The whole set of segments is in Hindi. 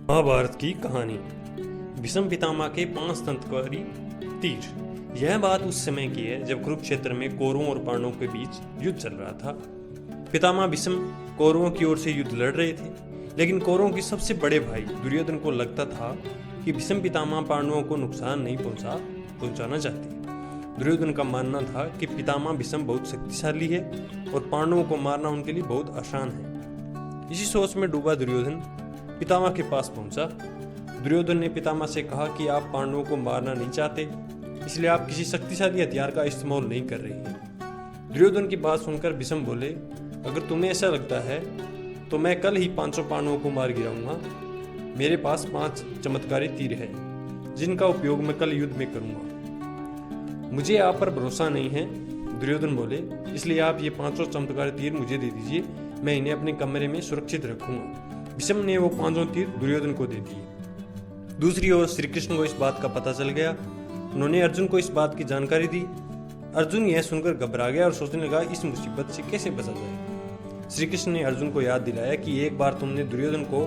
महाभारत की कहानी। भीष्म पितामह के 5 दंतकारी तीर। यह बात उस समय की है जब कुरुक्षेत्र में कौरवों और पांडवों के बीच युद्ध चल रहा था। पितामह भीष्म कौरवों की ओर से युद्ध लड़ रहे थे, लेकिन कौरवों के सबसे बड़े भाई दुर्योधन को लगता था कि भीष्म पितामह पांडवों को नुकसान नहीं पहुंचाना चाहते। दुर्योधन का मानना था कि पितामह भीष्म बहुत शक्तिशाली है और पांडवों को मारना उनके लिए बहुत आसान है। इसी सोच में डूबा दुर्योधन पितामह के पास पहुंचा। दुर्योधन ने पितामह से कहा कि आप पांडवों को मारना नहीं चाहते, इसलिए आप किसी शक्तिशाली हथियार का इस्तेमाल नहीं कर रहे हैं। दुर्योधन की बात सुनकर भीष्म बोले, अगर तुम्हें ऐसा लगता है तो मैं कल ही 500 पांडवों को मार गिराऊंगा। मेरे पास 5 चमत्कारी तीर है जिनका उपयोग मैं कल युद्ध में करूंगा। मुझे आप पर भरोसा नहीं है, दुर्योधन बोले, इसलिए आप ये 500 चमत्कारी तीर मुझे दे दीजिए, मैं इन्हें अपने कमरे में सुरक्षित रखूंगा। भीष्म ने वो 500 तीर दुर्योधन को दे दिए। दूसरी ओर श्री कृष्ण को इस बात का पता चल गया। उन्होंने अर्जुन को इस बात की जानकारी दी। अर्जुन यह सुनकर घबरा गया और सोचने लगा इस मुसीबत से कैसे बचा जाए। श्री कृष्ण ने अर्जुन को याद दिलाया कि एक बार तुमने दुर्योधन को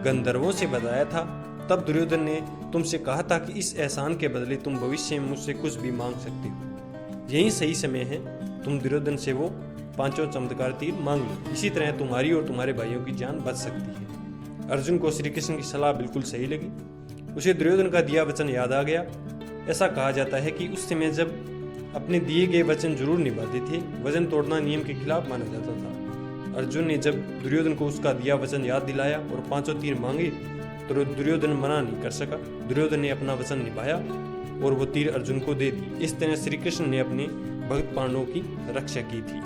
गंधर्वों से बधाया था, तब दुर्योधन ने तुमसे कहा था कि इस एहसान के बदले तुम भविष्य में मुझसे कुछ भी मांग सकते हो। यही सही समय है, तुम दुर्योधन से वो 5 चमत्कार तीर मांग लो। इसी तरह तुम्हारी और तुम्हारे भाइयों की जान बच सकती है। अर्जुन को श्री कृष्ण की सलाह बिल्कुल सही लगी। उसे दुर्योधन का दिया वचन याद आ गया। ऐसा कहा जाता है कि उस समय जब अपने दिए गए वचन जरूर निभाते थे, वचन तोड़ना नियम के खिलाफ माना जाता था। अर्जुन ने जब दुर्योधन को उसका दिया वचन याद दिलाया और 5 तीर मांगे तो दुर्योधन मना नहीं कर सका। दुर्योधन ने अपना वचन निभाया और वो तीर अर्जुन को दे दी। इस तरह श्री कृष्ण ने अपने भक्त पांडवों की रक्षा की थी।